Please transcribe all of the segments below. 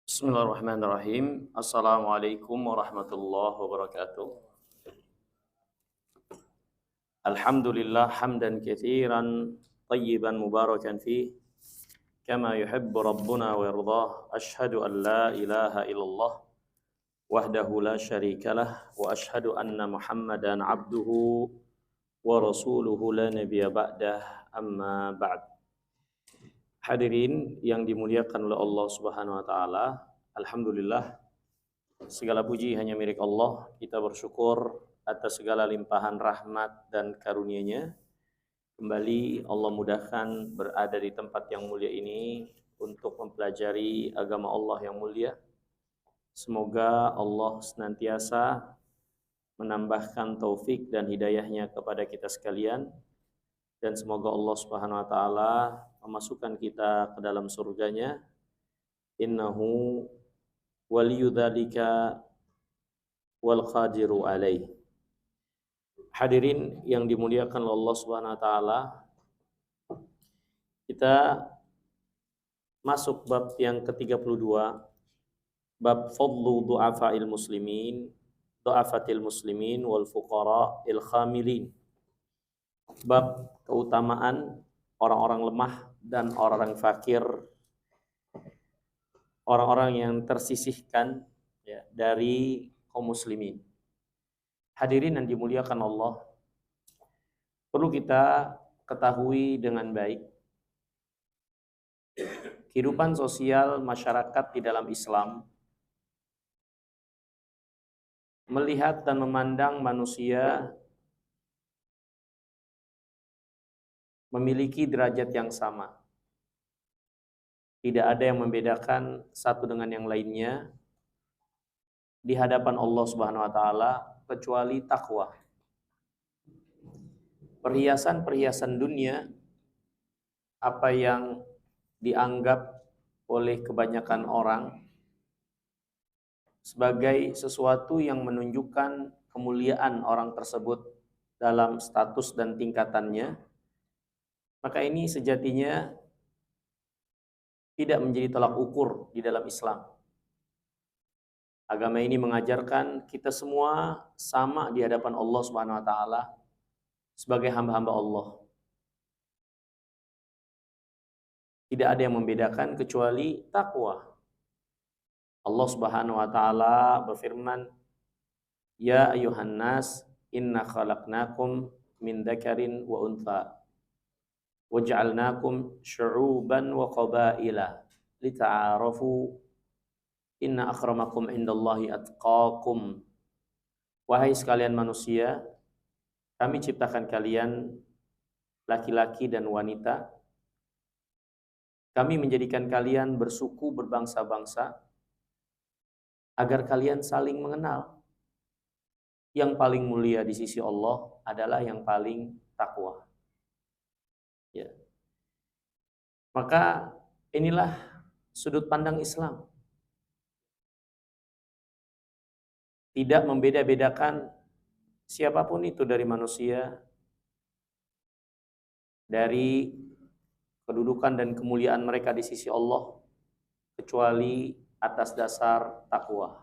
Bismillahirrahmanirrahim. Assalamualaikum warahmatullahi wabarakatuh. Alhamdulillah hamdan katsiran tayyiban mubarakan fih kama yuhibbu rabbuna wa yardah. Ashhadu an la ilaha illallah wahdahu la syarikalah wa ashhadu anna Muhammadan abduhu wa rasuluhu la nabiyya ba'dah, amma ba'd. Hadirin yang dimuliakan oleh Allah Subhanahu wa taala, alhamdulillah segala puji hanya milik Allah. Kita bersyukur atas segala limpahan rahmat dan karunia-Nya. Kembali Allah mudahkan berada di tempat yang mulia ini untuk mempelajari agama Allah yang mulia. Semoga Allah senantiasa menambahkan taufik dan hidayah-Nya kepada kita sekalian, dan semoga Allah Subhanahu wa taala memasukkan kita ke dalam surganya. Innahu waliyudzalika wal qadiru alaih. Hadirin yang dimuliakan oleh Allah Subhanahu wa taala, kita masuk bab yang ke-32, bab fadlu du'afa'il muslimin, du'afatil muslimin wal fuqara'il khamilin. Bab keutamaan orang-orang lemah dan orang-orang fakir, orang-orang yang tersisihkan ya, dari kaum muslimin. Hadirin yang dimuliakan Allah, perlu kita ketahui dengan baik, kehidupan sosial masyarakat di dalam Islam melihat dan memandang manusia memiliki derajat yang sama. Tidak ada yang membedakan satu dengan yang lainnya di hadapan Allah Subhanahu wa taala kecuali takwa. Perhiasan-perhiasan dunia, apa yang dianggap oleh kebanyakan orang sebagai sesuatu yang menunjukkan kemuliaan orang tersebut dalam status dan tingkatannya, maka ini sejatinya tidak menjadi tolak ukur di dalam Islam. Agama ini mengajarkan kita semua sama di hadapan Allah Subhanahu wa taala sebagai hamba-hamba Allah. Tidak ada yang membedakan kecuali takwa. Allah Subhanahu wa taala berfirman, "Ya ayuhan nas, inna khalaqnakum min dzakarin wa untha waj'alnakum syu'uban wa qabaila lita'arafu inna akramakum indallahi atqakum." Wahai sekalian manusia, kami ciptakan kalian laki-laki dan wanita. Kami menjadikan kalian bersuku berbangsa-bangsa agar kalian saling mengenal. Yang paling mulia di sisi Allah adalah yang paling takwa. Ya. Maka inilah sudut pandang Islam. Tidak membeda-bedakan siapapun itu dari manusia, dari kedudukan dan kemuliaan mereka di sisi Allah, kecuali atas dasar takwa.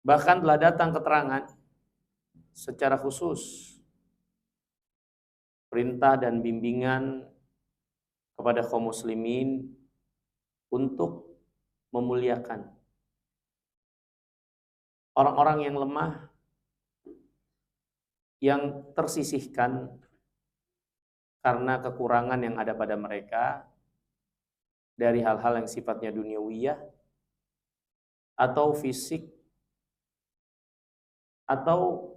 Bahkan telah datang keterangan secara khusus perintah dan bimbingan kepada kaum muslimin untuk memuliakan orang-orang yang lemah, yang tersisihkan karena kekurangan yang ada pada mereka dari hal-hal yang sifatnya duniawiyah atau fisik atau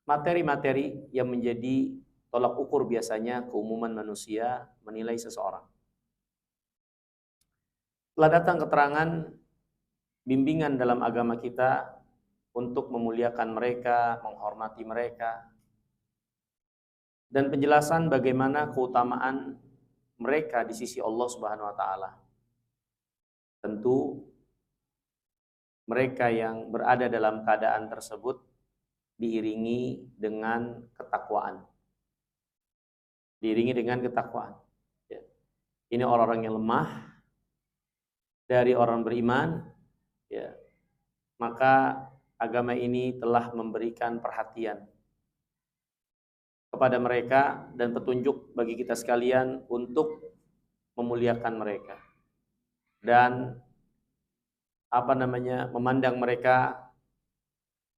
materi-materi yang menjadi tolak ukur biasanya keumuman manusia menilai seseorang. Telah datang keterangan bimbingan dalam agama kita untuk memuliakan mereka, menghormati mereka, dan penjelasan bagaimana keutamaan mereka di sisi Allah Subhanahu wa taala. Tentu mereka yang berada dalam keadaan tersebut diiringi dengan ketakwaan. Diiringi dengan ketakwaan. Ya. Ini orang-orang yang lemah, dari orang beriman, ya, maka agama ini telah memberikan perhatian kepada mereka dan petunjuk bagi kita sekalian untuk memuliakan mereka dan memandang mereka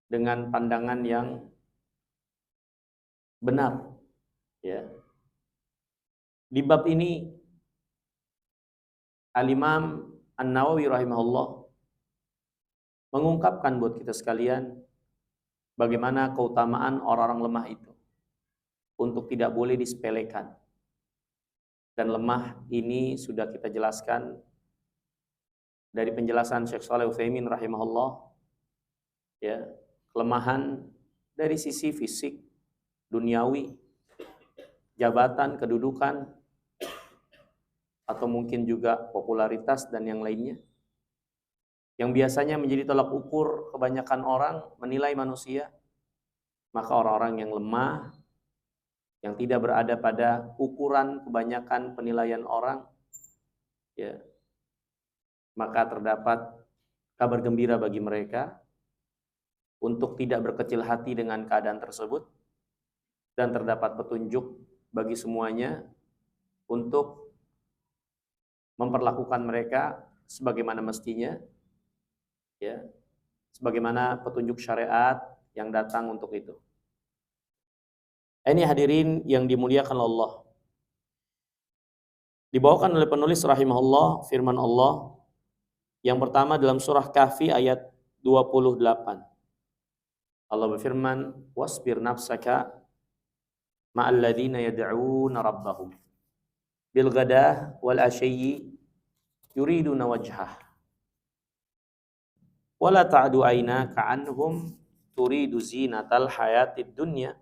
dengan pandangan yang benar, ya. Di bab ini Al-Imam An-Nawawi rahimahullah mengungkapkan buat kita sekalian bagaimana keutamaan orang-orang lemah itu untuk tidak boleh disepelekan. Dan lemah ini sudah kita jelaskan dari penjelasan Syekh Shalih Utsaimin rahimahullah, ya, kelemahan dari sisi fisik, duniawi, jabatan, kedudukan, atau mungkin juga popularitas dan yang lainnya, yang biasanya menjadi tolak ukur kebanyakan orang menilai manusia. Maka orang-orang yang lemah, yang tidak berada pada ukuran kebanyakan penilaian orang, ya, maka terdapat kabar gembira bagi mereka untuk tidak berkecil hati dengan keadaan tersebut, dan terdapat petunjuk bagi semuanya untuk memperlakukan mereka sebagaimana mestinya, ya, sebagaimana petunjuk syariat yang datang untuk itu. Ini hadirin yang dimuliakan Allah. Dibawakan oleh penulis rahimahullah firman Allah yang pertama dalam surah Kahfi ayat 28. Allah berfirman, "Wasbir nafsaka ma'al ladzina yad'una rabbahum bil ghadah wal ashyi yuriduna wajhah wala ta'du aynaka anhum turidu zinatal hayatid dunya."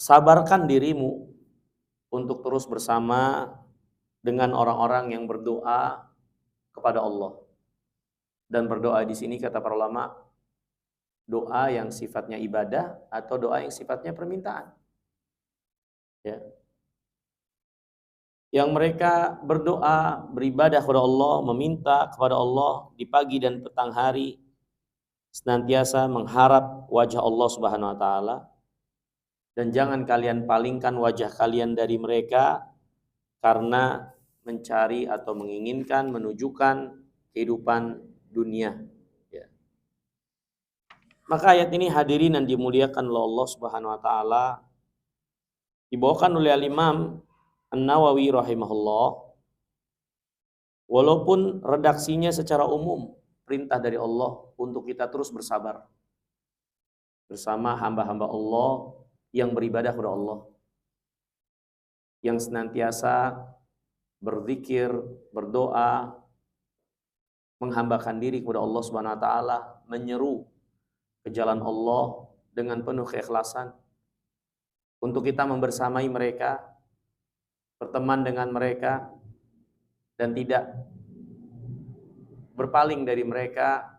Sabarkan dirimu untuk terus bersama dengan orang-orang yang berdoa kepada Allah. Dan berdoa di sini kata para ulama, doa yang sifatnya ibadah atau doa yang sifatnya permintaan. Ya. Yang mereka berdoa, beribadah kepada Allah, meminta kepada Allah di pagi dan petang hari, senantiasa mengharap wajah Allah Subhanahu wa taala. Dan jangan kalian palingkan wajah kalian dari mereka karena mencari atau menginginkan, menunjukkan kehidupan dunia. Ya. Maka ayat ini hadirin yang dimuliakan oleh Allah Subhanahu wa taala dibawakan oleh Al-Imam An-Nawawi rahimahullah, walaupun redaksinya secara umum perintah dari Allah untuk kita terus bersabar bersama hamba-hamba Allah yang beribadah kepada Allah, yang senantiasa berzikir, berdoa, menghambakan diri kepada Allah Subhanahu wa taala, menyeru ke jalan Allah dengan penuh keikhlasan, untuk kita membersamai mereka, berteman dengan mereka, dan tidak berpaling dari mereka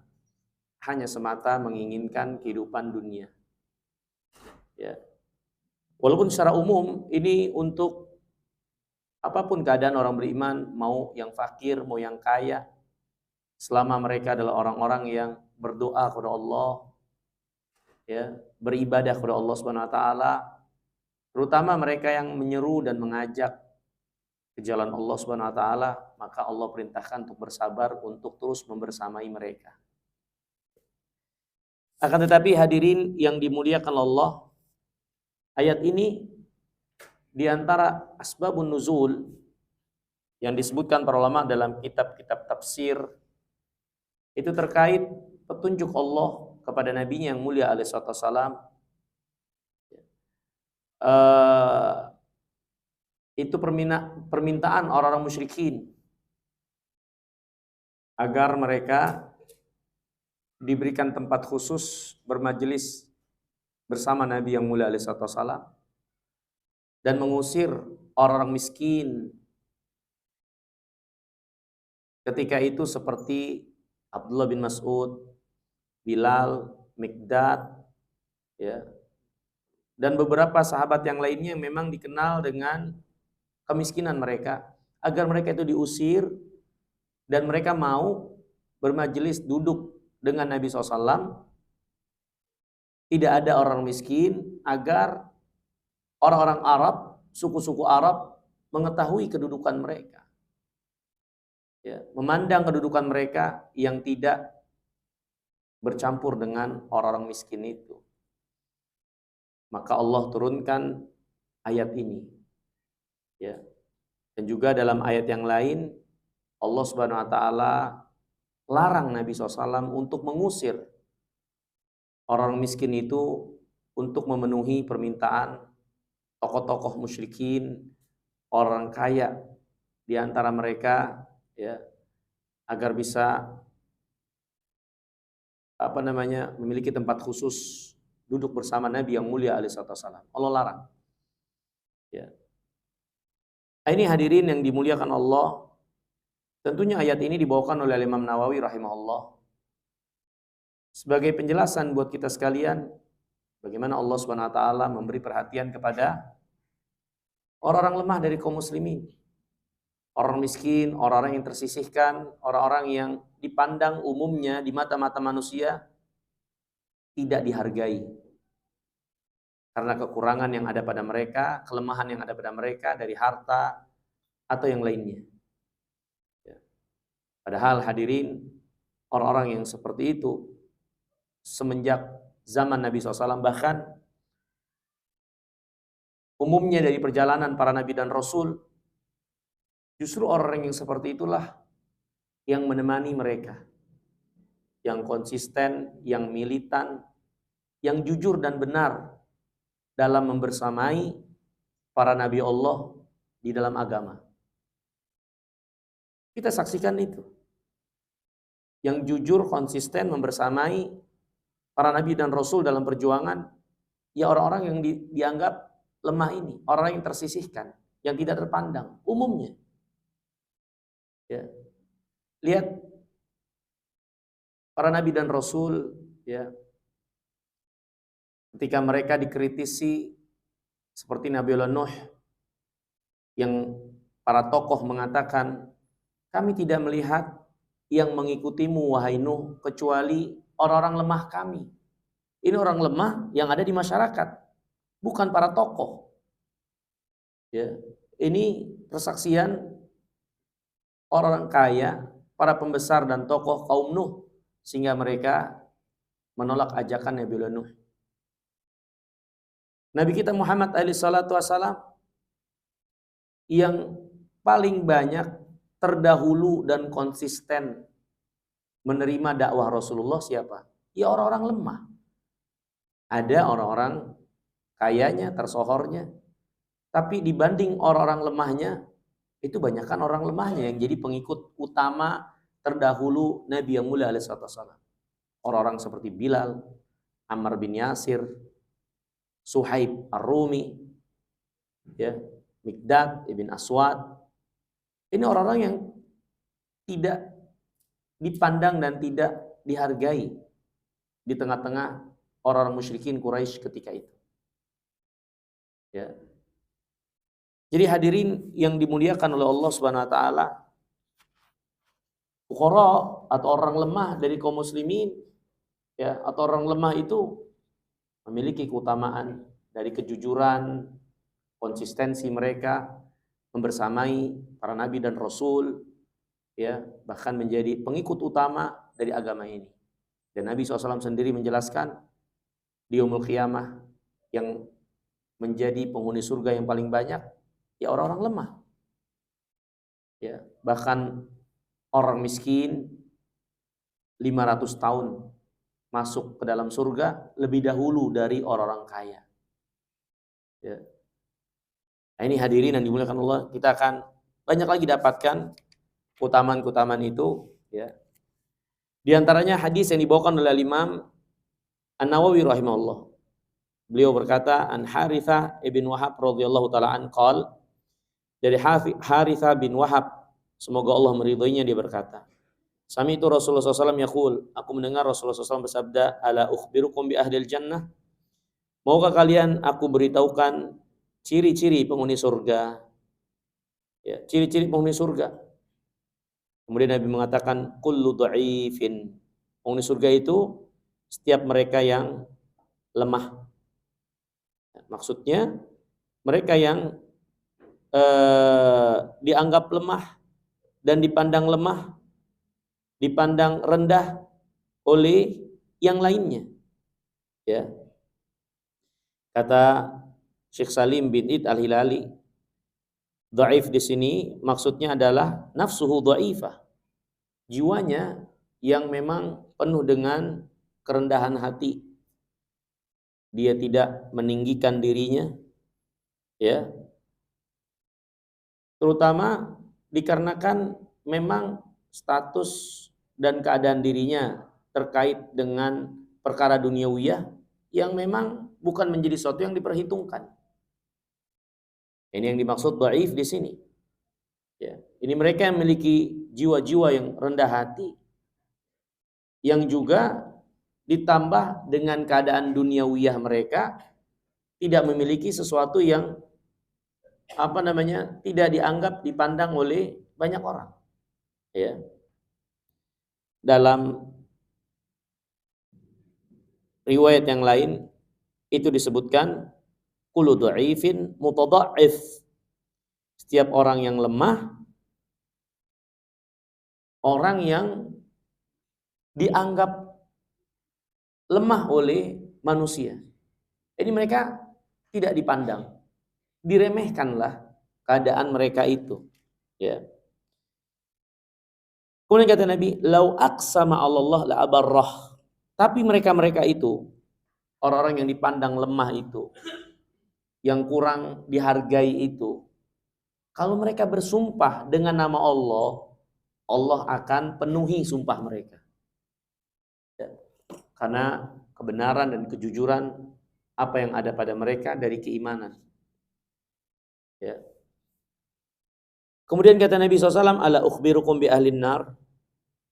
hanya semata menginginkan kehidupan dunia. Ya. Walaupun secara umum ini untuk apapun keadaan orang beriman, mau yang fakir, mau yang kaya, selama mereka adalah orang-orang yang berdoa kepada Allah, ya, beribadah kepada Allah Subhanahu wa taala, terutama mereka yang menyeru dan mengajak ke jalan Allah Subhanahu wa taala, maka Allah perintahkan untuk bersabar, untuk terus membersamai mereka. Akan tetapi hadirin yang dimuliakan Allah, ayat ini di antara asbabun nuzul yang disebutkan para ulama dalam kitab-kitab tafsir itu terkait petunjuk Allah kepada nabinya yang mulia alaihi wassalam. Itu permintaan orang-orang musyrikin agar mereka diberikan tempat khusus bermajelis bersama Nabi yang mulia alaihi wassalam dan mengusir orang-orang miskin ketika itu seperti Abdullah bin Mas'ud, Bilal, Miqdad, ya, dan beberapa sahabat yang lainnya yang memang dikenal dengan kemiskinan mereka, agar mereka itu diusir dan mereka mau bermajelis duduk dengan Nabi SAW. Tidak ada orang miskin, agar orang-orang Arab, suku-suku Arab mengetahui kedudukan mereka. Ya, memandang kedudukan mereka yang tidak bercampur dengan orang-orang miskin itu. Maka Allah turunkan ayat ini. Ya. Dan juga dalam ayat yang lain Allah Subhanahu wa taala larang Nabi SAW untuk mengusir orang miskin itu untuk memenuhi permintaan tokoh-tokoh musyrikin, orang kaya di antara mereka, ya, agar bisa memiliki tempat khusus duduk bersama Nabi yang mulia alaihi wasallam. Allah larang. Ya. Ini hadirin yang dimuliakan Allah. Tentunya ayat ini dibawakan oleh Imam Nawawi rahimahullah sebagai penjelasan buat kita sekalian bagaimana Allah Subhanahu wa taala memberi perhatian kepada orang-orang lemah dari kaum muslimin. Orang miskin, orang-orang yang tersisihkan, orang-orang yang dipandang umumnya di mata-mata manusia tidak dihargai. Karena kekurangan yang ada pada mereka, kelemahan yang ada pada mereka dari harta atau yang lainnya. Ya. Padahal hadirin, orang-orang yang seperti itu semenjak zaman Nabi SAW, bahkan umumnya dari perjalanan para Nabi dan Rasul, justru orang yang seperti itulah yang menemani mereka. Yang konsisten, yang militan, yang jujur dan benar dalam membersamai para Nabi Allah di dalam agama. Kita saksikan itu. Yang jujur, konsisten, membersamai para Nabi dan Rasul dalam perjuangan, ya orang-orang yang dianggap lemah ini, orang yang tersisihkan, yang tidak terpandang, umumnya. Ya. Lihat para Nabi dan Rasul, ya, ketika mereka dikritisi seperti Nabiullah Nuh, yang para tokoh mengatakan, kami tidak melihat yang mengikutimu wahai Nuh kecuali orang-orang lemah kami. Ini orang lemah yang ada di masyarakat, bukan para tokoh. Ya, ini persaksian orang kaya, para pembesar dan tokoh kaum Nuh, sehingga mereka menolak ajakan Nabiullah Nuh. Nabi kita Muhammad alaihi salatu wasalam yang paling banyak terdahulu dan konsisten menerima dakwah Rasulullah siapa? Ya orang-orang lemah. Ada orang-orang kayanya, tersohornya, tapi dibanding orang-orang lemahnya, itu banyakkan orang lemahnya yang jadi pengikut utama terdahulu Nabi yang mulia alaihi salatu wasalam. Orang-orang seperti Bilal, Ammar bin Yasir, Suhaib Ar-Rumi, ya, Mikdad ibn Aswad. Ini orang-orang yang tidak dipandang dan tidak dihargai di tengah-tengah orang-orang musyrikin Quraisy ketika itu. Ya. Jadi hadirin yang dimuliakan oleh Allah Subhanahu wa taala, fuqara atau orang lemah dari kaum muslimin, ya, atau orang lemah itu memiliki keutamaan dari kejujuran, konsistensi mereka membersamai para nabi dan rasul, ya, bahkan menjadi pengikut utama dari agama ini. Dan Nabi SAW sendiri menjelaskan di yaumul qiyamah yang menjadi penghuni surga yang paling banyak ya orang-orang lemah. Ya, bahkan orang miskin 500 tahun masuk ke dalam surga lebih dahulu dari orang-orang kaya. Ya. Nah, ini hadirin yang dimuliakan Allah, kita akan banyak lagi dapatkan keutamaan-keutamaan itu, ya. Di antaranya hadis yang dibawakan oleh Imam An-Nawawi rahimahullah. Beliau berkata, an Harithah ibn Wahab radhiyallahu taala an qol, dari Harithah bin Wahab, semoga Allah meridhoinya, dia berkata, Sami itu Rasulullah SAW yaqul, aku mendengar Rasulullah SAW bersabda, ala ukhbirukum bi ahlil jannah, maukah kalian aku beritahukan ciri-ciri penghuni surga? Ya, ciri-ciri penghuni surga. Kemudian Nabi mengatakan kullu dha'ifin. Penghuni surga itu setiap mereka yang lemah. Maksudnya mereka yang dianggap lemah dan dipandang lemah, dipandang rendah oleh yang lainnya. Ya. Kata Syekh Salim bin Id Al-Hilali, dhaif di sini maksudnya adalah nafsuhu dhaifah. Jiwanya yang memang penuh dengan kerendahan hati. Dia tidak meninggikan dirinya, ya. Terutama dikarenakan memang status dan keadaan dirinya terkait dengan perkara duniawiyah yang memang bukan menjadi sesuatu yang diperhitungkan. Ini yang dimaksud dhaif di sini. Ya, ini mereka yang memiliki jiwa-jiwa yang rendah hati, yang juga ditambah dengan keadaan duniawiyah mereka tidak memiliki sesuatu yang tidak dianggap, dipandang oleh banyak orang. Ya. Dalam riwayat yang lain itu disebutkan kullu dha'ifin mutadha'if. Setiap orang yang lemah, orang yang dianggap lemah oleh manusia. Jadi mereka tidak dipandang, diremehkanlah keadaan mereka itu. Ya. Kemudian kata Nabi, lau aqsama Allah la abarrah. Tapi mereka itu, orang-orang yang dipandang lemah itu, yang kurang dihargai itu, kalau mereka bersumpah dengan nama Allah, Allah akan penuhi sumpah mereka. Ya. Karena kebenaran dan kejujuran apa yang ada pada mereka dari keimanan. Ya. Kemudian kata Nabi SAW, ala ukhbirukum bi ahlin nar.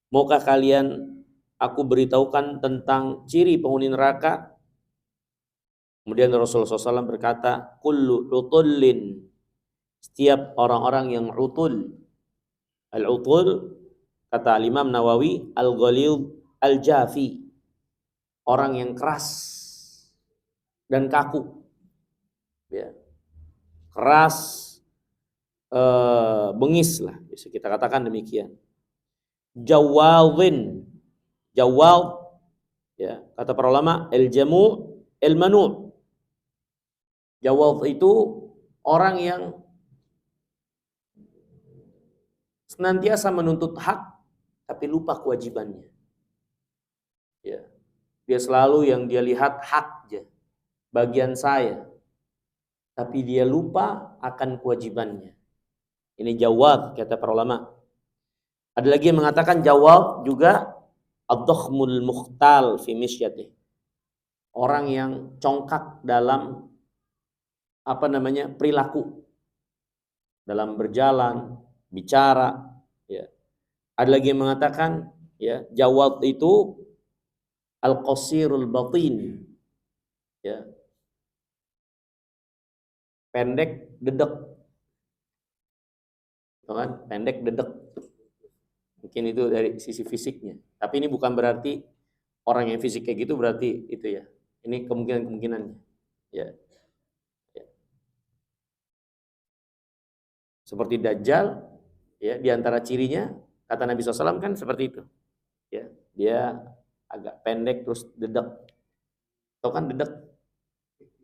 Maukah kalian aku beritahukan tentang ciri penghuni neraka? Kemudian Rasulullah SAW berkata, kullu utullin. Setiap orang-orang yang utul. Al-utul, kata Imam Nawawi, al-ghalidh al-jafi. Orang yang keras dan kaku. Ya. Keras, bengis lah, bisa kita katakan demikian. Jawalin, jawal, ya, kata para ulama, el-jamu, el-manu. Jawal itu orang yang senantiasa menuntut hak tapi lupa kewajibannya. Ya. Dia selalu yang dia lihat hak aja, bagian saya, tapi dia lupa akan kewajibannya. Ini jawab, kata para ulama. Ada lagi yang mengatakan jawab juga ad-dakhmul mukhtal fi misyatih. Orang yang congkak dalam perilaku, dalam berjalan, bicara. Ya. Ada lagi yang mengatakan, ya, jawab itu al-qasirul batin. Ya. Pendek dedek. Kan? Pendek dedek. Mungkin itu dari sisi fisiknya. Tapi ini bukan berarti orang yang fisik kayak gitu berarti itu ya. Ini kemungkinan-kemungkinannya. Ya. Ya. Seperti Dajjal, ya, di antara cirinya kata Nabi SAW kan seperti itu. Ya, dia agak pendek terus dedek. Tahu kan dedek?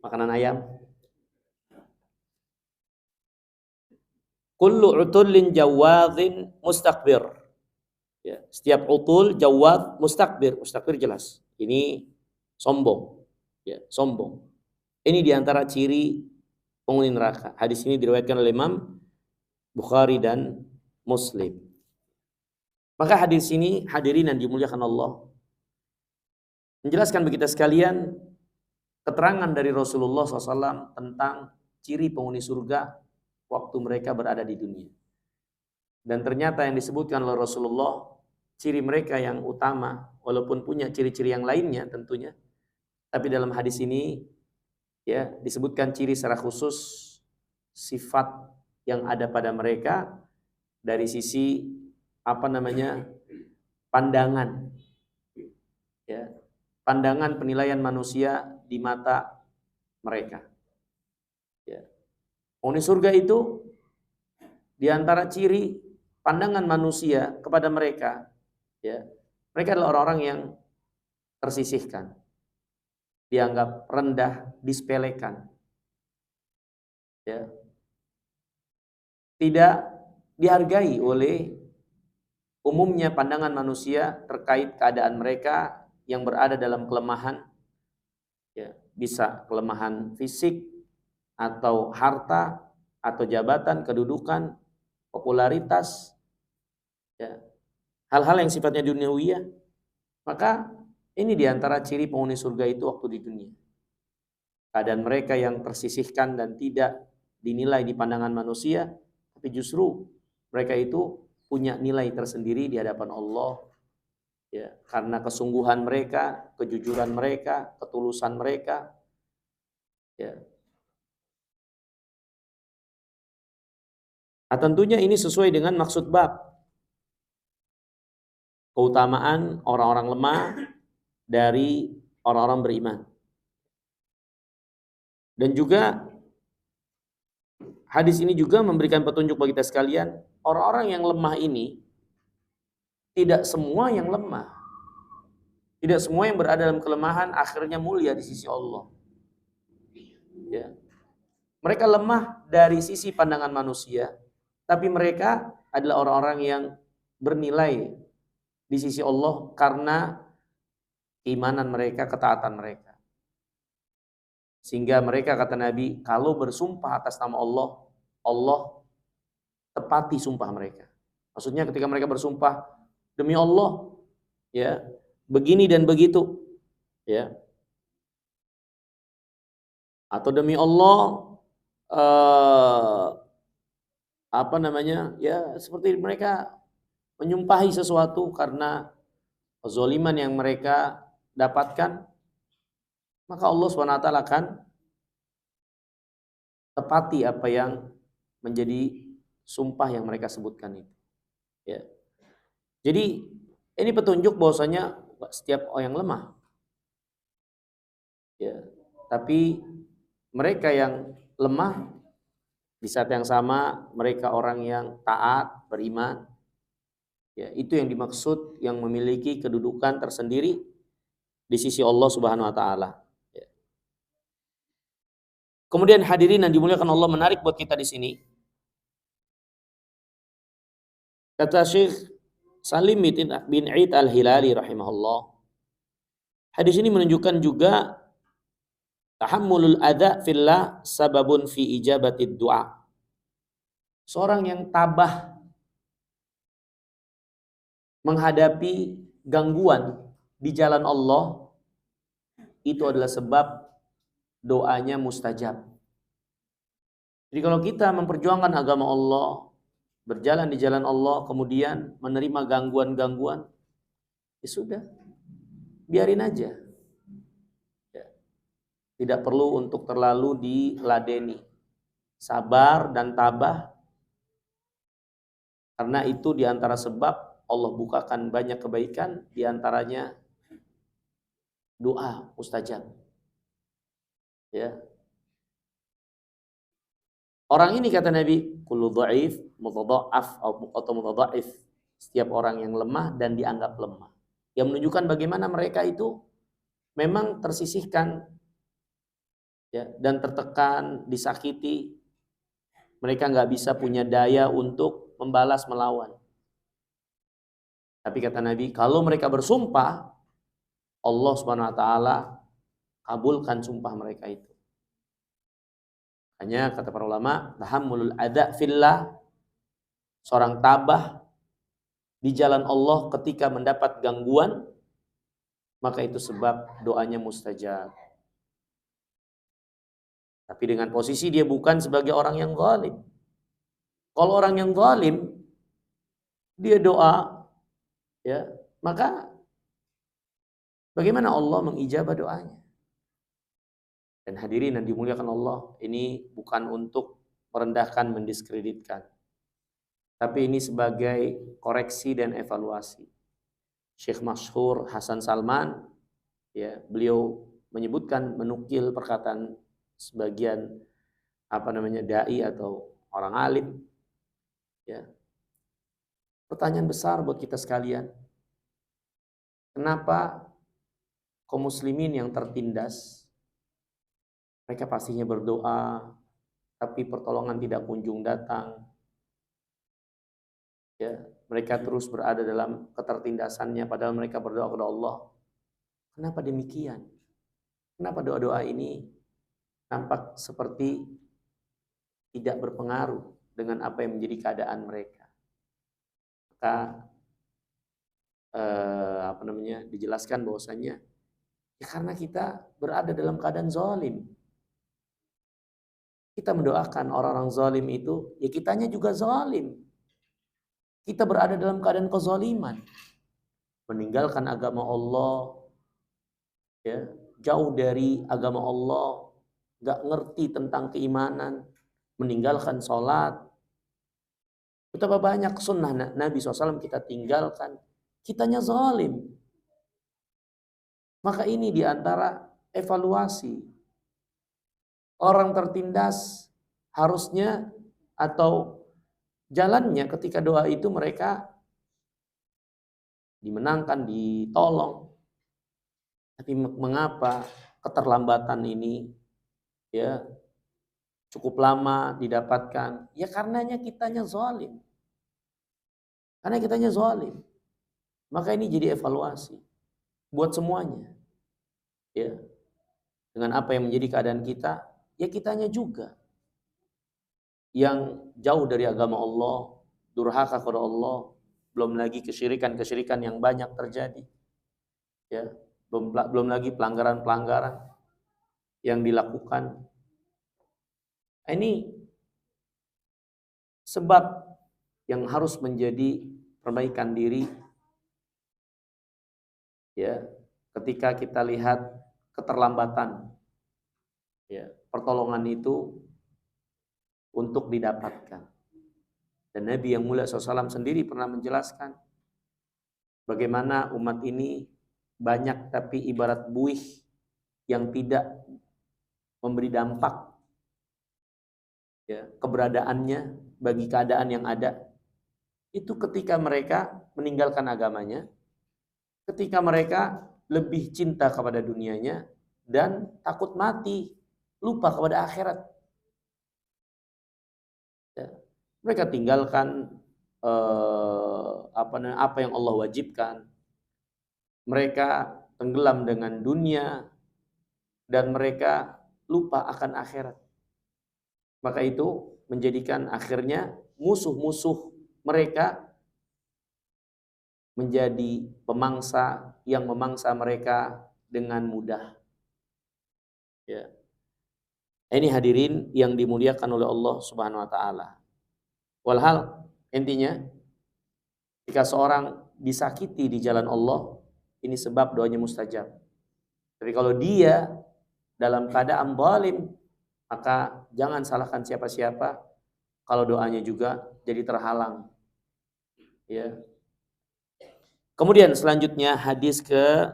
Makanan ayam. Kullu utullin jawadhin mustakbir. Ya, setiap utul jawad mustakbir. Mustakbir jelas. Ini sombong. Ya, sombong. Ini diantara ciri penghuni neraka. Hadis ini diriwayatkan oleh Imam Bukhari dan Muslim. Maka hadis ini hadirin yang dimuliakan Allah menjelaskan bagi kita sekalian keterangan dari Rasulullah SAW tentang ciri penghuni surga waktu mereka berada di dunia. Dan ternyata yang disebutkan oleh Rasulullah, ciri mereka yang utama, walaupun punya ciri-ciri yang lainnya tentunya, tapi dalam hadis ini ya disebutkan ciri secara khusus sifat yang ada pada mereka dari sisi pandangan, ya, pandangan penilaian manusia di mata mereka. Ya. Penghuni surga itu di antara ciri pandangan manusia kepada mereka, ya, mereka adalah orang-orang yang tersisihkan, dianggap rendah, disepelekan, ya, tidak dihargai oleh umumnya pandangan manusia terkait keadaan mereka yang berada dalam kelemahan, ya, bisa kelemahan fisik atau harta atau jabatan, kedudukan, popularitas, ya, hal-hal yang sifatnya duniawiyah. Maka ini diantara ciri penghuni surga itu waktu di dunia. Keadaan mereka yang tersisihkan dan tidak dinilai di pandangan manusia, tapi justru mereka itu punya nilai tersendiri di hadapan Allah, ya, karena kesungguhan mereka, kejujuran mereka, ketulusan mereka, ya. Nah, tentunya ini sesuai dengan maksud bab, keutamaan orang-orang lemah dari orang-orang beriman. Dan juga hadis ini juga memberikan petunjuk bagi kita sekalian, orang-orang yang lemah ini tidak semua yang lemah, tidak semua yang berada dalam kelemahan akhirnya mulia di sisi Allah. Ya. Mereka lemah dari sisi pandangan manusia, tapi mereka adalah orang-orang yang bernilai di sisi Allah karena keimanan mereka, ketaatan mereka. Sehingga mereka, kata Nabi, kalau bersumpah atas nama Allah, Allah tepati sumpah mereka. Maksudnya ketika mereka bersumpah, demi Allah, ya, begini dan begitu, ya, atau demi Allah, ya, seperti mereka menyumpahi sesuatu karena kezaliman yang mereka dapatkan, maka Allah SWT akan tepati apa yang menjadi sumpah yang mereka sebutkan itu. Ya. Jadi ini petunjuk bahwasanya setiap orang yang lemah, ya, tapi mereka yang lemah di saat yang sama mereka orang yang taat, beriman, ya, itu yang dimaksud yang memiliki kedudukan tersendiri di sisi Allah Subhanahu wa taala. Ya. Kemudian hadirin yang dimuliakan Allah, menarik buat kita di sini. Kata Syekh Salim bin Aid Al-Hilali rahimahullah, hadis ini menunjukkan juga tahammulul adza fillah sababun fi ijabatid du'a. Seorang yang tabah menghadapi gangguan di jalan Allah itu adalah sebab doanya mustajab. Jadi kalau kita memperjuangkan agama Allah, berjalan di jalan Allah, kemudian menerima gangguan-gangguan, ya sudah, biarin aja. Ya. Tidak perlu untuk terlalu diladeni. Sabar dan tabah, karena itu diantara sebab Allah bukakan banyak kebaikan, diantaranya doa mustajab. Ya. Orang ini, kata Nabi, kullu dhaif mutadha'af atau mutadha'if, setiap orang yang lemah dan dianggap lemah. Yang menunjukkan bagaimana mereka itu memang tersisihkan, ya, dan tertekan, disakiti. Mereka nggak bisa punya daya untuk membalas, melawan. Tapi kata Nabi, kalau mereka bersumpah, Allah Subhanahu wa taala kabulkan sumpah mereka itu. Hanya kata para ulama, tahammulul adza fillah, seorang tabah di jalan Allah ketika mendapat gangguan, maka itu sebab doanya mustajab. Tapi dengan posisi dia bukan sebagai orang yang zalim. Kalau orang yang zalim, dia doa, ya, maka bagaimana Allah mengijabah doanya? Dan hadirin yang dimuliakan Allah, ini bukan untuk merendahkan, mendiskreditkan. Tapi ini sebagai koreksi dan evaluasi. Syekh masyhur Hasan Salman, ya, beliau menyebutkan, menukil perkataan sebagian dai atau orang alim, ya. Pertanyaan besar buat kita sekalian. Kenapa kaum muslimin yang tertindas, mereka pastinya berdoa, tapi pertolongan tidak kunjung datang. Ya, mereka terus berada dalam ketertindasannya padahal mereka berdoa kepada Allah. Kenapa demikian? Kenapa doa-doa ini nampak seperti tidak berpengaruh dengan apa yang menjadi keadaan mereka? Maka dijelaskan bahwasanya ya karena kita berada dalam keadaan zalim. Kita mendoakan orang-orang zalim itu, ya kitanya juga zalim. Kita berada dalam keadaan kezaliman, meninggalkan agama Allah, ya, jauh dari agama Allah, nggak ngerti tentang keimanan, meninggalkan sholat. Betapa banyak sunnah Nabi SAW kita tinggalkan, kitanya zalim. Maka ini diantara evaluasi. Orang tertindas harusnya atau jalannya ketika doa itu mereka dimenangkan, ditolong. Tapi mengapa keterlambatan ini ya cukup lama didapatkan? Ya karenanya kitanya zalim. Karena kitanya zalim. Maka ini jadi evaluasi buat semuanya. Ya. Dengan apa yang menjadi keadaan kita, ya kitanya juga yang jauh dari agama Allah, durhaka kepada Allah, belum lagi kesyirikan-kesyirikan yang banyak terjadi. Ya, belum lagi pelanggaran-pelanggaran yang dilakukan. Ini sebab yang harus menjadi perbaikan diri. Ya, ketika kita lihat keterlambatan, ya, pertolongan itu untuk didapatkan. Dan Nabi yang mulia SAW sendiri pernah menjelaskan bagaimana umat ini banyak tapi ibarat buih yang tidak memberi dampak, ya, keberadaannya bagi keadaan yang ada. Itu ketika mereka meninggalkan agamanya, ketika mereka lebih cinta kepada dunianya dan takut mati, lupa kepada akhirat. Ya. Mereka tinggalkan apa yang Allah wajibkan. Mereka tenggelam dengan dunia dan mereka lupa akan akhirat. Maka itu menjadikan akhirnya musuh-musuh mereka menjadi pemangsa yang memangsa mereka dengan mudah. Ya. Ini hadirin yang dimuliakan oleh Allah Subhanahu wa taala. Walhal intinya jika seorang disakiti di jalan Allah, ini sebab doanya mustajab. Tapi kalau dia dalam keadaan zalim, maka jangan salahkan siapa-siapa kalau doanya juga jadi terhalang. Ya. Kemudian selanjutnya hadis ke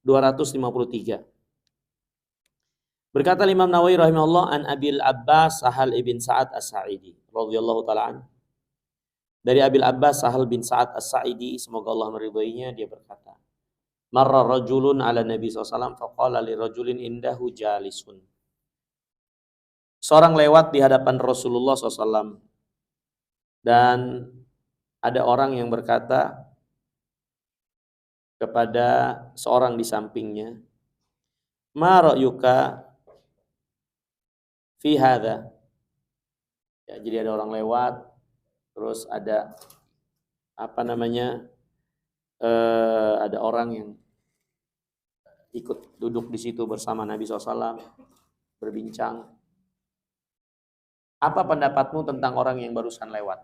253. Berkata Imam Nawawi rahimahullah an Abil Abbas Sahal ibn Sa'ad As-Sa'idi radhiyallahu taala an. Dari Abil Abbas Sahal bin Sa'ad As-Sa'idi, semoga Allah meridhoinya, dia berkata, marra rajulun ala Nabi SAW faqala li rajulin indahu jalisun. Seorang lewat di hadapan Rasulullah SAW dan ada orang yang berkata kepada seorang di sampingnya, ma ra'yuka fi hadha. Ya, jadi ada orang lewat, terus ada ada orang yang ikut duduk di situ bersama Nabi SAW berbincang. Apa pendapatmu tentang orang yang barusan lewat?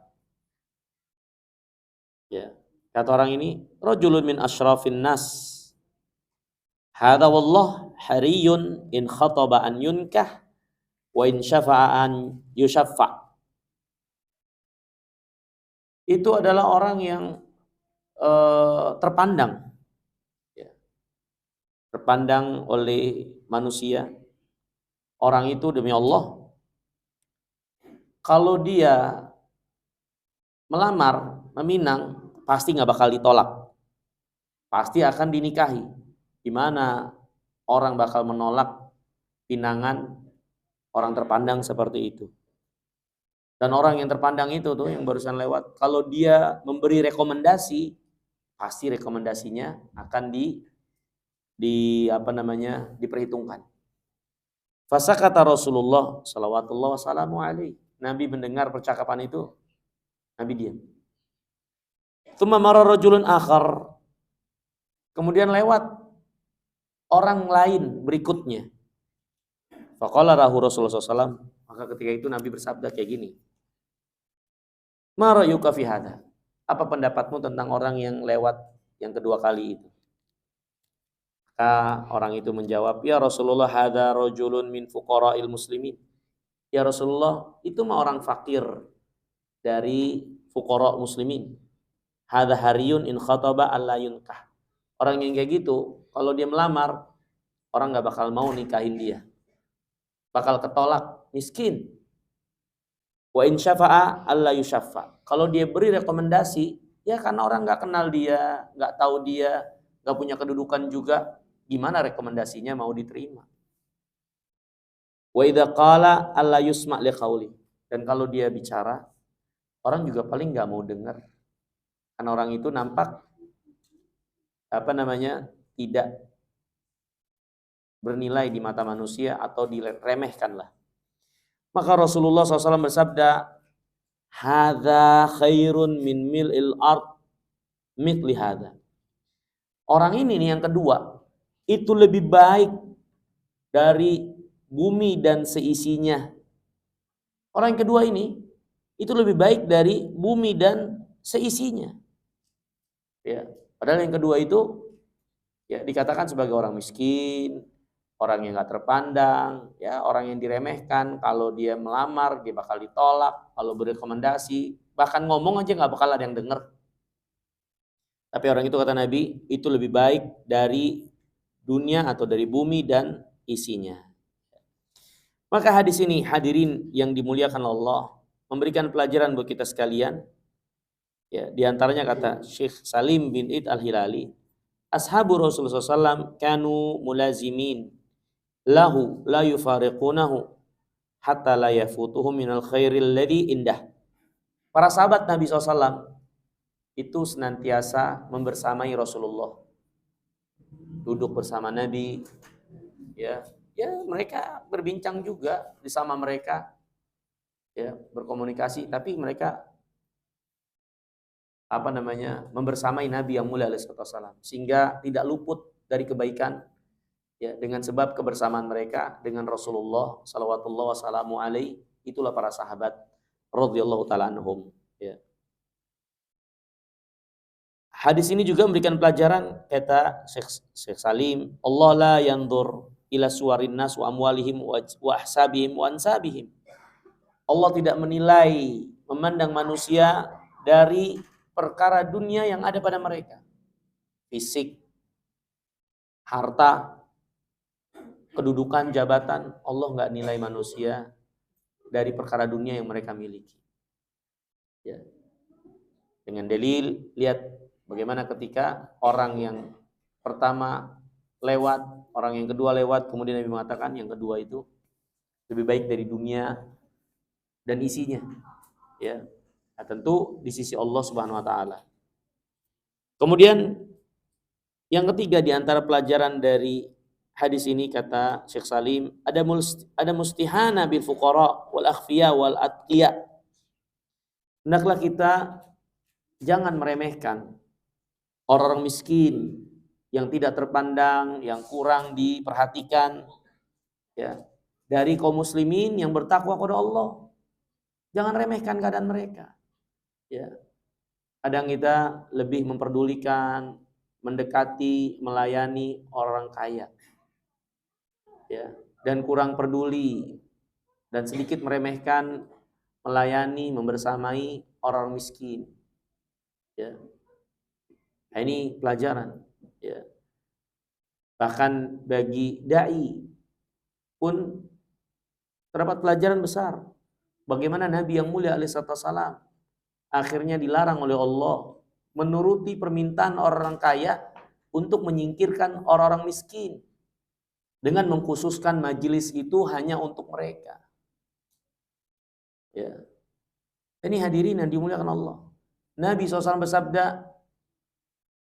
Ya, kata orang ini, rajulun min asyrafin nas. Hadza wallah hariyun in khataba an yunkah wa in syafa'a an yusyaffa. itu adalah orang yang terpandang, ya, terpandang oleh manusia. Orang itu demi Allah, kalau dia melamar, meminang, pasti nggak bakal ditolak, pasti akan dinikahi. Gimana orang bakal menolak pinangan orang terpandang seperti itu? Dan orang yang terpandang itu tuh yang barusan lewat, kalau dia memberi rekomendasi, pasti rekomendasinya akan diperhitungkan. Fasakata Rasulullah sallallahu wasallam alaihi. Nabi mendengar percakapan itu, Nabi diam. Tsumma marra rajulun akhar. Kemudian lewat orang lain berikutnya. Faqala lahu Rasulullah SAW. Maka ketika itu Nabi bersabda kayak gini. Ma ra'yuka fi hadha? Apa pendapatmu tentang orang yang lewat yang kedua kali itu? Maka orang itu menjawab, ya Rasulullah, hadha rajulun min fuqara'il muslimin. Ya Rasulullah, itu mah orang fakir dari fuqara' muslimin. Hadha hariyun in khataba alla yunkah. Orang yang kayak gitu, kalau dia melamar, orang gak bakal mau nikahin dia. Bakal ketolak, miskin. Wa in syafa'a alla yusyaffa. Kalau dia beri rekomendasi, ya karena orang gak kenal dia, gak tahu dia, gak punya kedudukan juga, gimana rekomendasinya mau diterima. Wa idza qala alla yusma' li qauli. Dan kalau dia bicara, orang juga paling gak mau dengar. Karena orang itu nampak tidak bernilai di mata manusia atau diremehkan lah. Maka Rasulullah SAW bersabda, hadza khairun min mil'il ard mithli hadza. Orang ini nih yang kedua, itu lebih baik dari bumi dan seisinya. Orang yang kedua ini, itu lebih baik dari bumi dan seisinya. Ya, padahal yang kedua itu ya dikatakan sebagai orang miskin, orang yang gak terpandang, ya, orang yang diremehkan. Kalau dia melamar, dia bakal ditolak. Kalau berekomendasi, bahkan ngomong aja gak bakal ada yang dengar. Tapi orang itu, kata Nabi, itu lebih baik dari dunia atau dari bumi dan isinya. Maka hadis ini, hadirin yang dimuliakan Allah, memberikan pelajaran buat kita sekalian. Ya, di antaranya kata Syekh Salim bin Id al-Hilali, ashabu Rasulullah SAW kanu mulazimin lahu la yufariqunahu hatta la yafutuhum minal khairil ladhi indah. Para sahabat Nabi SAW itu senantiasa membersamai Rasulullah, duduk bersama Nabi, ya mereka berbincang juga bersama mereka, ya berkomunikasi, tapi mereka membersamai Nabi yang mulia alaihi wasallam, sehingga tidak luput dari kebaikan, ya, dengan sebab kebersamaan mereka dengan Rasulullah sallallahu wasallamu alaihi. Itulah para sahabat radhiyallahu taala anhum, ya. Hadis ini juga memberikan pelajaran, kata Syekh Salim, Allah la yandur ila suwarin nas wa amwalihim wa ahsabihim wa ansabihim. Allah tidak menilai, memandang manusia dari perkara dunia yang ada pada mereka, fisik, harta, kedudukan, jabatan. Allah nggak nilai manusia dari perkara dunia yang mereka miliki. Ya. Dengan dalil, lihat bagaimana ketika orang yang pertama lewat, orang yang kedua lewat, kemudian Nabi mengatakan yang kedua itu lebih baik dari dunia dan isinya. Ya. Nah, tentu di sisi Allah Subhanahu wa taala. Kemudian yang ketiga di antara pelajaran dari hadis ini, kata Syekh Salim, ada mustihana bil fuqara wal akhfiya wal atqiya. Hendaklah kita jangan meremehkan orang-orang miskin yang tidak terpandang, yang kurang diperhatikan, ya, dari kaum muslimin yang bertakwa kepada Allah. Jangan remehkan keadaan mereka. Ya. Kadang kita lebih memperdulikan, mendekati, melayani orang kaya, ya, dan kurang peduli dan sedikit meremehkan, melayani, membersamai orang miskin. Ya. Nah, ini pelajaran. Ya. Bahkan bagi dai pun terdapat pelajaran besar. Bagaimana Nabi yang mulia alaihissalam akhirnya dilarang oleh Allah menuruti permintaan orang kaya untuk menyingkirkan orang-orang miskin dengan mengkhususkan majelis itu hanya untuk mereka. Ya. Ini hadirin yang dimuliakan Allah. Nabi SAW bersabda,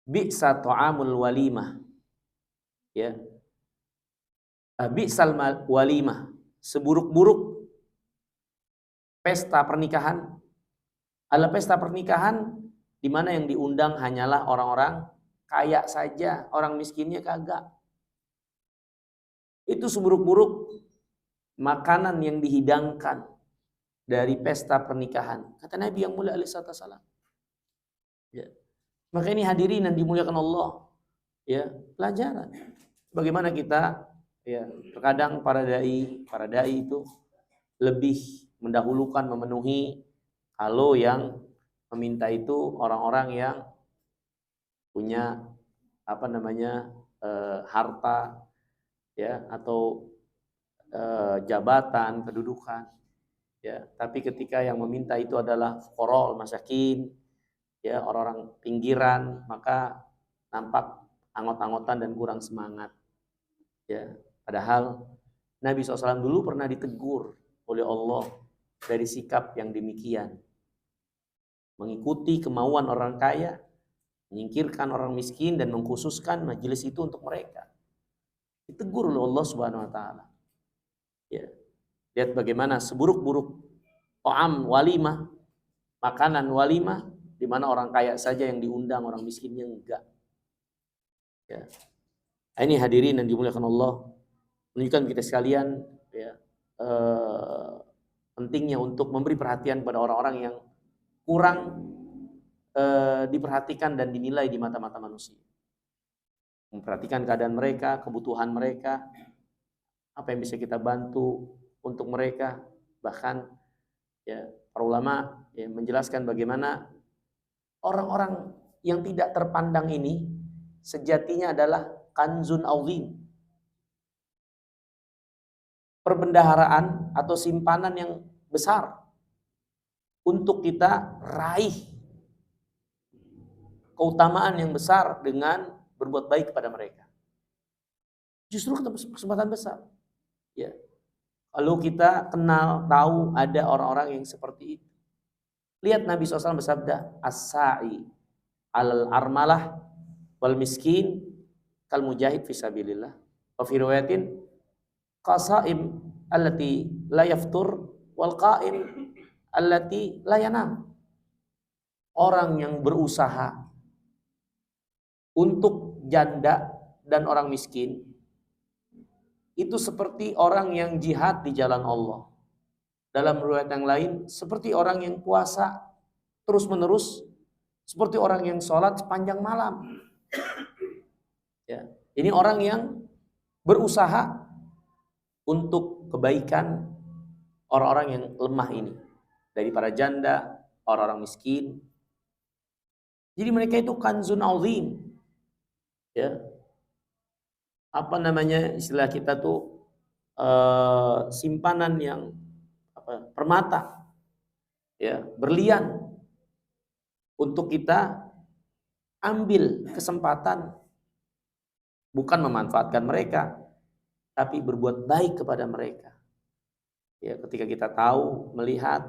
bi'sa ta'amul walimah. Ya. Bi'sal walimah. Seburuk-buruk pesta pernikahan adalah pesta pernikahan di mana yang diundang hanyalah orang-orang kaya saja, orang miskinnya kagak. Itu seburuk-buruk makanan yang dihidangkan dari pesta pernikahan. Kata Nabi yang mulia alaihissalam. Ya. Maka ini hadirin yang dimuliakan Allah. Ya, pelajaran. Bagaimana kita, ya, terkadang para dai itu lebih mendahulukan memenuhi kalau yang meminta itu orang-orang yang punya harta, ya, atau jabatan, kedudukan, ya. Tapi ketika yang meminta itu adalah fuqara, masakin, ya, orang-orang pinggiran, maka nampak anggot-anggotan dan kurang semangat, ya. Padahal Nabi SAW dulu pernah ditegur oleh Allah dari sikap yang demikian, mengikuti kemauan orang kaya, menyingkirkan orang miskin dan mengkhususkan majelis itu untuk mereka. Ditegur oleh Allah Subhanahu wa taala. Ya. Lihat bagaimana seburuk-buruk ta'am walimah, makanan walimah, di mana orang kaya saja yang diundang, orang miskinnya enggak. Ya. Ini hadirin yang dimuliakan Allah, menunjukkan kita sekalian, ya, pentingnya untuk memberi perhatian pada orang-orang yang kurang diperhatikan dan dinilai di mata-mata manusia. Memperhatikan keadaan mereka, kebutuhan mereka, apa yang bisa kita bantu untuk mereka. Bahkan, ya, para ulama, ya, menjelaskan bagaimana orang-orang yang tidak terpandang ini sejatinya adalah kanzun azim, perbendaharaan atau simpanan yang besar untuk kita raih keutamaan yang besar dengan berbuat baik kepada mereka. Justru kesempatan besar. Ya. Kalau kita kenal, tahu ada orang-orang yang seperti itu. Lihat Nabi SAW bersabda, as-sa'i alal armalah wal miskin kal mujahid fisabilillah. Wa fi riwayatin qasaim allati la yaftur wal qa'im allati la yanam. Orang yang berusaha untuk janda dan orang miskin itu seperti orang yang jihad di jalan Allah. Dalam riwayat yang lain, seperti orang yang puasa terus-menerus, seperti orang yang sholat sepanjang malam. Ya. Ini orang yang berusaha untuk kebaikan orang-orang yang lemah ini, dari para janda, orang-orang miskin. Jadi mereka itu kanzun azim. Ya. Istilah kita tuh simpanan yang permata, ya, berlian, untuk kita ambil kesempatan bukan memanfaatkan mereka, tapi berbuat baik kepada mereka. Ya, ketika kita tahu, melihat,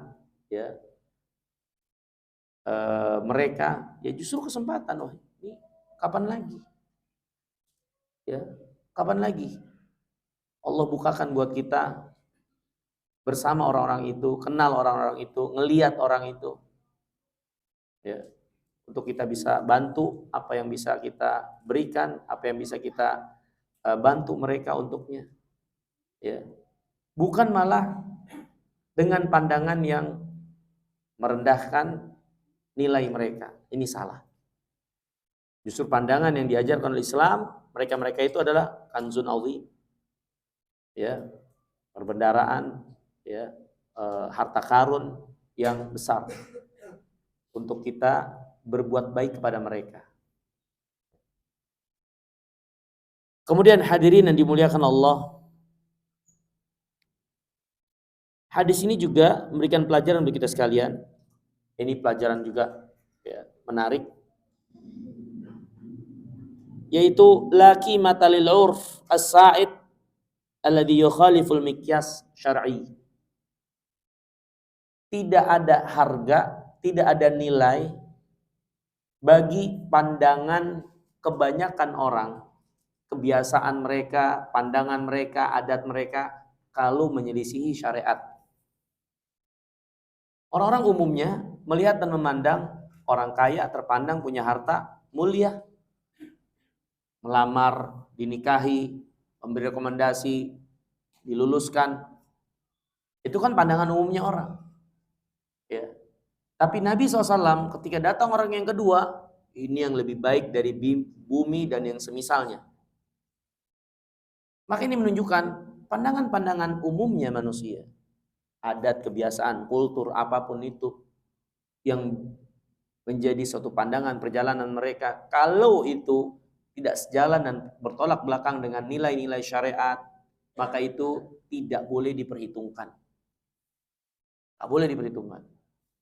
ya, mereka, ya, justru kesempatan. Oh, ini kapan lagi? Ya, kapan lagi Allah bukakan buat kita bersama orang-orang itu, kenal orang-orang itu, ngelihat orang itu, ya, untuk kita bisa bantu apa yang bisa kita berikan, apa yang bisa kita bantu mereka untuknya, ya. Bukan malah dengan pandangan yang merendahkan nilai mereka. Ini salah. Justru pandangan yang diajarkan oleh Islam, mereka-mereka itu adalah kanzun azim, ya, perbendaraan, ya, harta karun yang besar untuk kita berbuat baik kepada mereka. Kemudian hadirin yang dimuliakan Allah, hadis ini juga memberikan pelajaran bagi kita sekalian. Ini pelajaran juga ya, menarik, yaitu laki matalil urf as-sa'id alladhi yukhaliful mikyas syar'i. Tidak ada harga, tidak ada nilai bagi pandangan kebanyakan orang, kebiasaan mereka, pandangan mereka, adat mereka kalau menyelisihi syariat. Orang-orang umumnya melihat dan memandang orang kaya, terpandang punya harta, mulia, melamar, dinikahi, memberi rekomendasi, diluluskan. Itu kan pandangan umumnya orang. Ya. Tapi Nabi SAW ketika datang orang yang kedua, ini yang lebih baik dari bumi dan yang semisalnya. Maka ini menunjukkan pandangan-pandangan umumnya manusia. Adat, kebiasaan, kultur, apapun itu. Yang menjadi suatu pandangan perjalanan mereka. Kalau itu tidak sejalan dan bertolak belakang dengan nilai-nilai syariat, maka itu tidak boleh diperhitungkan. Tidak boleh diperhitungkan.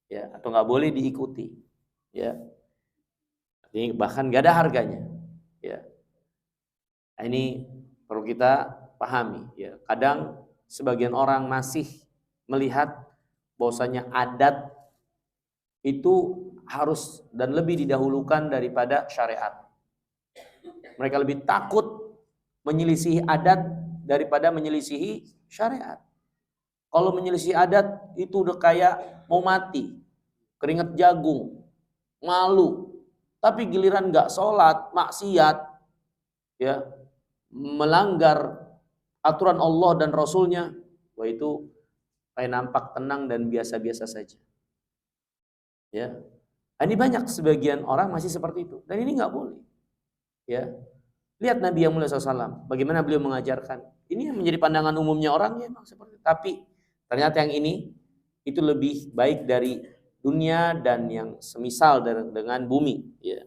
Ya, atau nggak boleh diikuti, ya. Ini bahkan nggak ada harganya, ya. Nah, ini perlu kita pahami, ya. Kadang sebagian orang masih melihat bahwasanya adat itu harus dan lebih didahulukan daripada syariat. Mereka lebih takut menyelisihi adat daripada menyelisihi syariat. Kalau menyelisihi adat itu udah kayak mau mati, keringat jagung, malu. Tapi giliran nggak sholat, maksiat, ya, melanggar aturan Allah dan Rasulnya, wah itu kayak nampak tenang dan biasa-biasa saja. Ya, ini banyak sebagian orang masih seperti itu, dan ini nggak boleh. Ya, lihat Nabi yang mulia SAW, bagaimana beliau mengajarkan. Ini yang menjadi pandangan umumnya orang ya memang seperti itu. Tapi ternyata yang ini itu lebih baik dari dunia dan yang semisal dengan bumi. Ya.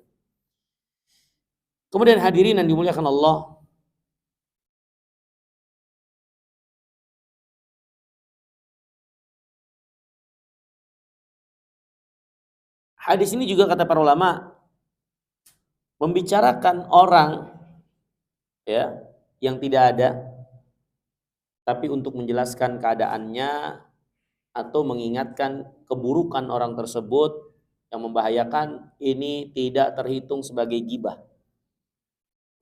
Kemudian hadirin yang dimuliakan Allah, hadis ini juga kata para ulama membicarakan orang ya yang tidak ada, tapi untuk menjelaskan keadaannya atau mengingatkan keburukan orang tersebut yang membahayakan, ini tidak terhitung sebagai gibah.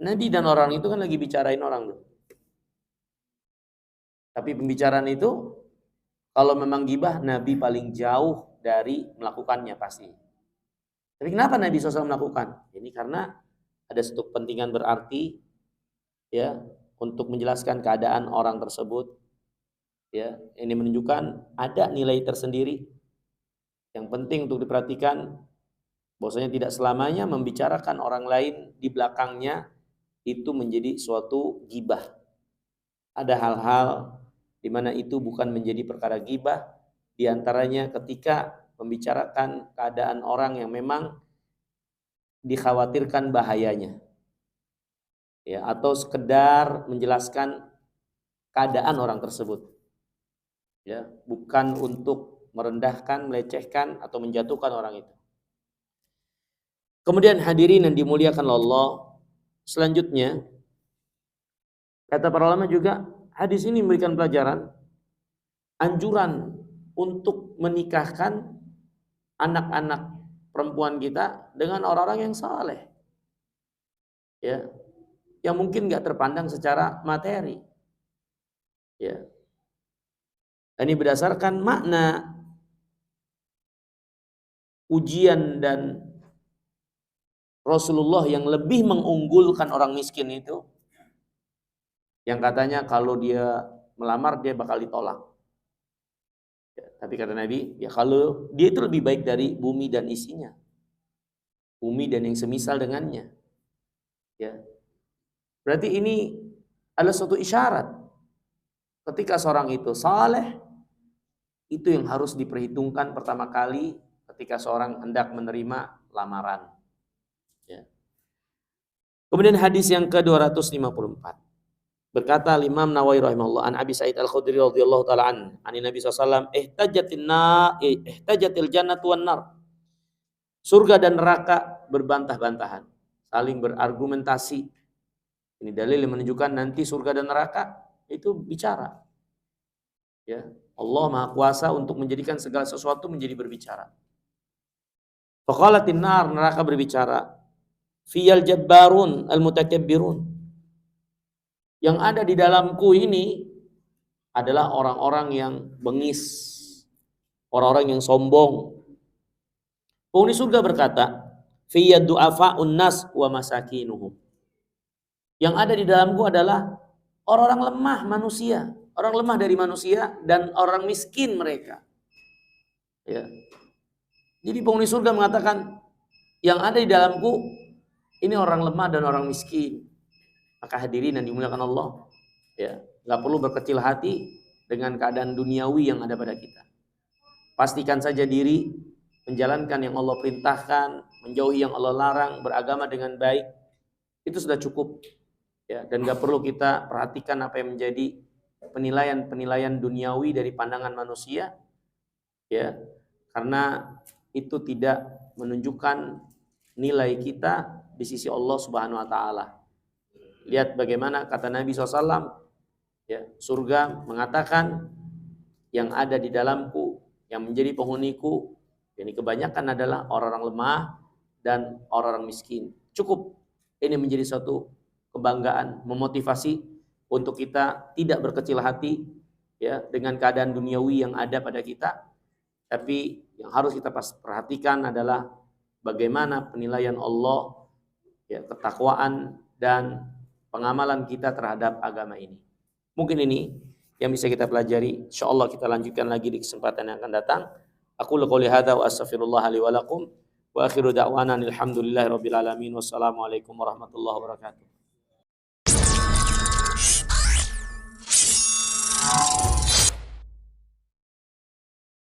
Nabi dan orang itu kan lagi bicarain orang tuh. Tapi pembicaraan itu kalau memang gibah, Nabi paling jauh dari melakukannya pasti. Tapi kenapa Nabi SAW melakukan? Ini karena ada satu kepentingan berarti ya untuk menjelaskan keadaan orang tersebut. Ya, ini menunjukkan ada nilai tersendiri yang penting untuk diperhatikan, bahwasanya tidak selamanya membicarakan orang lain di belakangnya itu menjadi suatu gibah. Ada hal-hal di mana itu bukan menjadi perkara gibah, di antaranya ketika membicarakan keadaan orang yang memang dikhawatirkan bahayanya. Ya, atau sekedar menjelaskan keadaan orang tersebut. Ya, bukan untuk merendahkan, melecehkan atau menjatuhkan orang itu. Kemudian hadirin yang dimuliakan Allah, selanjutnya kata para ulama juga hadis ini memberikan pelajaran anjuran untuk menikahkan anak-anak perempuan kita dengan orang-orang yang saleh. Ya. Yang mungkin enggak terpandang secara materi. Ya. Ini berdasarkan makna ujian dan Rasulullah yang lebih mengunggulkan orang miskin itu, yang katanya kalau dia melamar dia bakal ditolak. Ya, tapi kata Nabi, ya kalau dia itu lebih baik dari bumi dan isinya, bumi dan yang semisal dengannya. Ya, berarti ini adalah suatu isyarat ketika seorang itu saleh, itu yang harus diperhitungkan pertama kali ketika seorang hendak menerima lamaran. Ya. Kemudian hadis yang ke-254. Berkata Imam Nawawi rahimahullah an Abi Sa'id Al-Khudri radhiyallahu taala an Nabi sallallahu alaihi wasallam ihtajatil jannatu wan nar. Surga dan neraka berbantah-bantahan, saling berargumentasi. Ini dalil yang menunjukkan nanti surga dan neraka itu bicara. Ya, Allah Maha Kuasa untuk menjadikan segala sesuatu menjadi berbicara. Faqalatin nar, neraka berbicara. Fiyal jabbarun al-mutakabbirun. Yang ada di dalamku ini adalah orang-orang yang bengis, orang-orang yang sombong. Penghuni surga berkata, fiyad du'afa'un nas wa masakinuhum. Yang ada di dalamku adalah orang-orang lemah manusia, orang lemah dari manusia dan orang miskin mereka. Ya. Jadi penghuni surga mengatakan, yang ada di dalamku ini orang lemah dan orang miskin. Maka hadirin yang dimuliakan Allah, ya, nggak perlu berkecil hati dengan keadaan duniawi yang ada pada kita. Pastikan saja diri menjalankan yang Allah perintahkan, menjauhi yang Allah larang, beragama dengan baik, itu sudah cukup. Ya, dan nggak perlu kita perhatikan apa yang menjadi penilaian-penilaian duniawi dari pandangan manusia, ya, karena itu tidak menunjukkan nilai kita di sisi Allah Subhanahu Wa Taala. Lihat bagaimana kata Nabi SAW, ya, surga mengatakan yang ada di dalamku, yang menjadi penghuniku, ini kebanyakan adalah orang-orang lemah dan orang-orang miskin. Cukup ini menjadi suatu kebanggaan, memotivasi untuk kita tidak berkecil hati, ya, dengan keadaan duniawi yang ada pada kita. Tapi yang harus kita perhatikan adalah bagaimana penilaian Allah, ya, ketakwaan dan pengamalan kita terhadap agama ini. Mungkin ini yang bisa kita pelajari. Insyaallah kita lanjutkan lagi di kesempatan yang akan datang. Aku qouli hadza wa astaghfirullah li wa lakum wa akhiru da'wana alhamdulillahirabbil alamin. Wassalamualaikum warahmatullahi wabarakatuh.